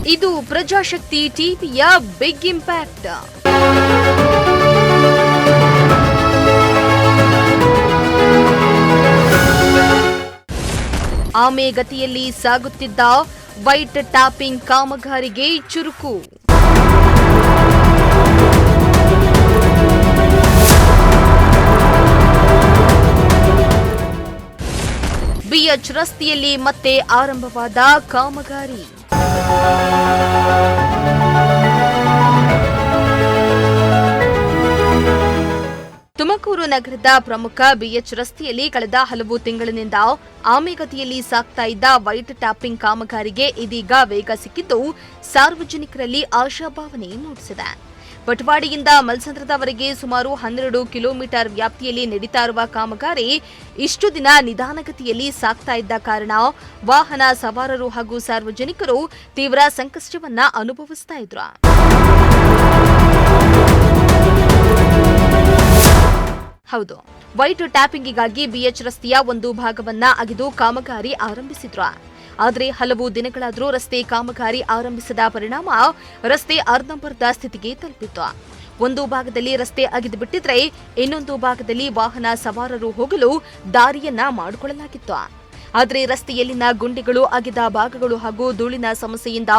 ಇದು ಪ್ರಜಾಶಕ್ತಿ ಟಿವಿಯ big impact. ಆಮೆಗತಿಯಲ್ಲಿ ಸಾಗುತ್ತಿದ್ದ white tapping ಕಾಮಗಾರಿಗೆ ಚುರುಕು. ಬಿಎಚ್ ರಸ್ತೆಯಲ್ಲಿ ಮತ್ತೆ ಆರಂಭವಾದ ಕಾಮಗಾರಿ. ತುಮಕೂರು ನಗರದ ಪ್ರಮುಖ ಬಿಎಚ್ ರಸ್ತೆಯಲ್ಲಿ ಕಳೆದ ಹಲವು ತಿಂಗಳಿನಿಂದ ಆಮೆಗತಿಯಲ್ಲಿ ಸಾಗ್ತಾ ಇದ್ದ ವೈಟ್ ಟ್ಯಾಪಿಂಗ್ ಕಾಮಗಾರಿಗೆ ಇದೀಗ ವೇಗ ಸಿಕ್ಕಿದ್ದು ಸಾರ್ವಜನಿಕರಲ್ಲಿ ಆಶಾಭಾವನೆ ಮೂಡಿಸಿದೆ. ಬಟವಾಡಿಯಿಂದ ಮಲ್ಸಂದ್ರದವರೆಗೆ ಸುಮಾರು 12 ಕಿಲೋಮೀಟರ್ ವ್ಯಾಪ್ತಿಯಲ್ಲಿ ನಡೀತಾ ಇರುವ ಕಾಮಗಾರಿ ಇಷ್ಟು ದಿನ ನಿಧಾನಗತಿಯಲ್ಲಿ ಸಾಗ್ತಾ ಇದ್ದ ಕಾರಣ ವಾಹನ ಸವಾರರು ಹಾಗೂ ಸಾರ್ವಜನಿಕರು ತೀವ್ರ ಸಂಕಷ್ಟವನ್ನ ಅನುಭವಿಸ್ತಾ ಇದ್ರು. ಹೌದು, ವೈಟ್ ಟ್ಯಾಪಿಂಗಿಗಾಗಿ ಬಿಎಚ್ ರಸ್ತೆಯ ಒಂದು ಭಾಗವನ್ನ ಅಗೆದು ಕಾಮಗಾರಿ ಆರಂಭಿಸಿದ್ರು. ಆದರೆ ಹಲವು ದಿನಗಳಾದರೂ ರಸ್ತೆ ಕಾಮಗಾರಿ ಆರಂಭಿಸದ ಪರಿಣಾಮ ರಸ್ತೆ ಅರ್ಧಂಬರ್ಧ ಸ್ಥಿತಿಗೆ ತಲುಪಿತ್ತು. ಒಂದು ಭಾಗದಲ್ಲಿ ರಸ್ತೆ ಅಗೆದು ಬಿಟ್ಟಿದ್ರೆ ಇನ್ನೊಂದು ಭಾಗದಲ್ಲಿ ವಾಹನ ಸವಾರರು ಹೋಗಲು ದಾರಿಯನ್ನ ಮಾಡಿಕೊಳ್ಳಲಾಗಿತ್ತು. ಆದರೆ ರಸ್ತೆಯಲ್ಲಿನ ಗುಂಡಿಗಳು, ಅಗೆದ ಭಾಗಗಳು ಹಾಗೂ ಧೂಳಿನ ಸಮಸ್ಯೆಯಿಂದ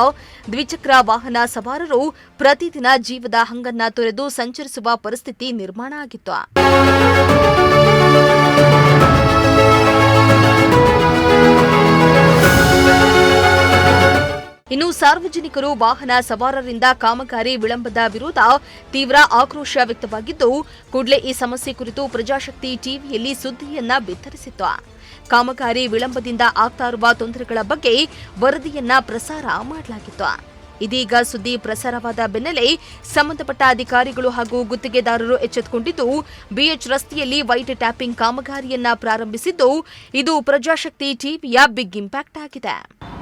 ದ್ವಿಚಕ್ರ ವಾಹನ ಸವಾರರು ಪ್ರತಿದಿನ ಜೀವದ ಹಂಗನ್ನ ತೊರೆದು ಸಂಚರಿಸುವ ಪರಿಸ್ಥಿತಿ ನಿರ್ಮಾಣ ಆಗಿತ್ತು. ಇನ್ನು ಸಾರ್ವಜನಿಕರು ವಾಹನ ಸವಾರರಿಂದ ಕಾಮಗಾರಿ ವಿಳಂಬದ ವಿರೋಧ ತೀವ್ರ ಆಕ್ರೋಶ ವ್ಯಕ್ತವಾಗಿದ್ದು, ಕೂಡಲೇ ಈ ಸಮಸ್ಯೆ ಕುರಿತು ಪ್ರಜಾಶಕ್ತಿ ಟಿವಿಯಲ್ಲಿ ಸುದ್ದಿಯನ್ನ ಬಿತ್ತರಿಸಿತ್ತು. ಕಾಮಗಾರಿ ವಿಳಂಬದಿಂದ ಆಗ್ತಾ ಇರುವ ತೊಂದರೆಗಳ ಬಗ್ಗೆ ವರದಿಯನ್ನ ಪ್ರಸಾರ ಮಾಡಲಾಗಿತ್ತು. ಇದೀಗ ಸುದ್ದಿ ಪ್ರಸಾರವಾದ ಬೆನ್ನಲ್ಲೇ ಸಂಬಂಧಪಟ್ಟ ಅಧಿಕಾರಿಗಳು ಹಾಗೂ ಗುತ್ತಿಗೆದಾರರು ಎಚ್ಚೆತ್ತುಕೊಂಡಿದ್ದು ಬಿಎಚ್ ರಸ್ತೆಯಲ್ಲಿ ವೈಟ್ ಟ್ಯಾಪಿಂಗ್ ಕಾಮಗಾರಿಯನ್ನ ಪ್ರಾರಂಭಿಸಿದ್ದು ಇದು ಪ್ರಜಾಶಕ್ತಿ ಟಿವಿಯ ಬಿಗ್ ಇಂಪ್ಯಾಕ್ಟ್ ಆಗಿದೆ.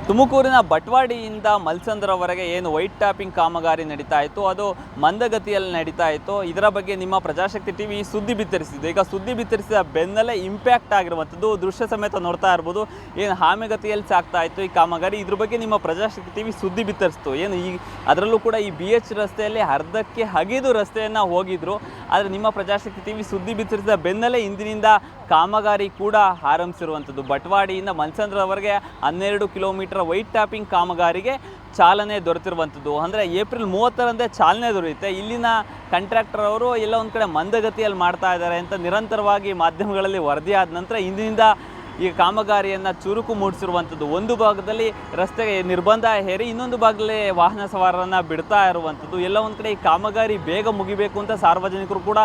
ತುಮಕೂರಿನ ಬಟವಾಡಿಯಿಂದ ಮಲ್ಸಂದ್ರವರೆಗೆ ಏನು ವೈಟ್ ಟ್ಯಾಪಿಂಗ್ ಕಾಮಗಾರಿ ನಡೀತಾ ಇತ್ತು ಅದು ಮಂದಗತಿಯಲ್ಲಿ ನಡೀತಾ ಇತ್ತು. ಇದರ ಬಗ್ಗೆ ನಿಮ್ಮ ಪ್ರಜಾಶಕ್ತಿ ಟಿವಿ ಸುದ್ದಿ ಬಿತ್ತರಿಸಿದ್ದು. ಈಗ ಸುದ್ದಿ ಬಿತ್ತರಿಸಿದ ಬೆನ್ನಲ್ಲೇ ಇಂಪ್ಯಾಕ್ಟ್ ಆಗಿರುವಂಥದ್ದು ದೃಶ್ಯ ಸಮೇತ ನೋಡ್ತಾ ಇರ್ಬೋದು. ಏನು ಹಾಮೆಗತಿಯಲ್ಲಿ ಸಾಗ್ತಾ ಇತ್ತು ಈ ಕಾಮಗಾರಿ, ಇದ್ರ ಬಗ್ಗೆ ನಿಮ್ಮ ಪ್ರಜಾಶಕ್ತಿ ಟಿವಿ ಸುದ್ದಿ ಬಿತ್ತರಿಸ್ತು. ಏನು ಅದರಲ್ಲೂ ಕೂಡ ಈ BH ರಸ್ತೆಯಲ್ಲಿ ಅರ್ಧಕ್ಕೆ ಹಗಿದು ರಸ್ತೆಯನ್ನು ಹೋಗಿದ್ರು. ಆದರೆ ನಿಮ್ಮ ಪ್ರಜಾಶಕ್ತಿ ಟಿವಿ ಸುದ್ದಿ ಬಿತ್ತರಿಸಿದ ಬೆನ್ನಲ್ಲೇ ಇಂದಿನಿಂದ ಕಾಮಗಾರಿ ಕೂಡ ಆರಂಭಿಸಿರುವಂಥದ್ದು. ಬಟವಾಡಿಯಿಂದ ಮಲ್ಸಂದ್ರವರೆಗೆ 12 ಕಿಲೋಮೀಟರ್ ವೈಟ್ ಟ್ಯಾಪಿಂಗ್ ಕಾಮಗಾರಿಗೆ ಚಾಲನೆ ದೊರೆತಿರುವಂಥದ್ದು. ಅಂದರೆ ಏಪ್ರಿಲ್ 30ರಂದೇ ಚಾಲನೆ ದೊರೆಯುತ್ತೆ. ಇಲ್ಲಿನ ಕಾಂಟ್ರಾಕ್ಟರ್ ಅವರು ಎಲ್ಲ ಒಂದು ಕಡೆ ಮಂದಗತಿಯಲ್ಲಿ ಮಾಡ್ತಾ ಇದ್ದಾರೆ ಅಂತ ನಿರಂತರವಾಗಿ ಮಾಧ್ಯಮಗಳಲ್ಲಿ ವರದಿಯಾದ ನಂತರ ಇಂದಿನಿಂದ ಈ ಕಾಮಗಾರಿಯನ್ನು ಚುರುಕು ಮೂಡಿಸಿರುವಂಥದ್ದು. ಒಂದು ಭಾಗದಲ್ಲಿ ರಸ್ತೆಗೆ ನಿರ್ಬಂಧ ಹೇರಿ ಇನ್ನೊಂದು ಭಾಗದಲ್ಲಿ ವಾಹನ ಸವಾರರನ್ನು ಬಿಡ್ತಾ ಇರುವಂಥದ್ದು. ಎಲ್ಲ ಒಂದು ಕಡೆ ಈ ಕಾಮಗಾರಿ ಬೇಗ ಮುಗಿಬೇಕು ಅಂತ ಸಾರ್ವಜನಿಕರು ಕೂಡ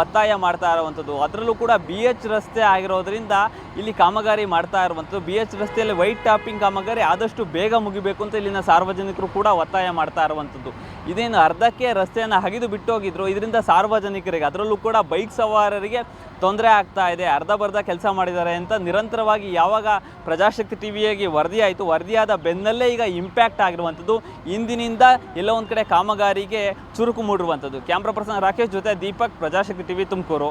ಒತ್ತಾಯ ಮಾಡ್ತಾ ಇರುವಂಥದ್ದು. ಅದರಲ್ಲೂ ಕೂಡ BH ರಸ್ತೆ ಆಗಿರೋದ್ರಿಂದ ಇಲ್ಲಿ ಕಾಮಗಾರಿ ಮಾಡ್ತಾ ಇರುವಂಥದ್ದು. BH ರಸ್ತೆಯಲ್ಲಿ ವೈಟ್ ಟ್ಯಾಪಿಂಗ್ ಕಾಮಗಾರಿ ಆದಷ್ಟು ಬೇಗ ಮುಗಿಬೇಕು ಅಂತ ಇಲ್ಲಿನ ಸಾರ್ವಜನಿಕರು ಕೂಡ ಒತ್ತಾಯ ಮಾಡ್ತಾ ಇರುವಂಥದ್ದು. ಇದೇನು ಅರ್ಧಕ್ಕೆ ರಸ್ತೆಯನ್ನು ಹಗಿದು ಬಿಟ್ಟು ಹೋಗಿದ್ರು, ಇದರಿಂದ ಸಾರ್ವಜನಿಕರಿಗೆ ಅದರಲ್ಲೂ ಕೂಡ ಬೈಕ್ ಸವಾರರಿಗೆ ತೊಂದರೆ ಆಗ್ತಾ ಇದೆ, ಅರ್ಧ ಬರ್ಧ ಕೆಲಸ ಮಾಡಿದ್ದಾರೆ ಅಂತ ನಿರಂತರವಾಗಿ ಯಾವಾಗ ಪ್ರಜಾಶಕ್ತಿ ಟಿವಿಯಾಗಿ ವರದಿಯಾಯಿತು, ವರದಿಯಾದ ಬೆನ್ನಲ್ಲೇ ಈಗ ಇಂಪ್ಯಾಕ್ಟ್ ಆಗಿರುವಂಥದ್ದು. ಇಂದಿನಿಂದ ಎಲ್ಲ ಒಂದು ಕಡೆ ಕಾಮಗಾರಿಗೆ ಚುರುಕು ಮೂಡಿರುವಂಥದ್ದು. ಕ್ಯಾಮ್ರಾ ಪರ್ಸನ್ ರಾಕೇಶ್ ಜೊತೆ ದೀಪಕ್, ಪ್ರಜಾಶಕ್ತಿ ಟಿವಿ, ತುಮಕೂರು.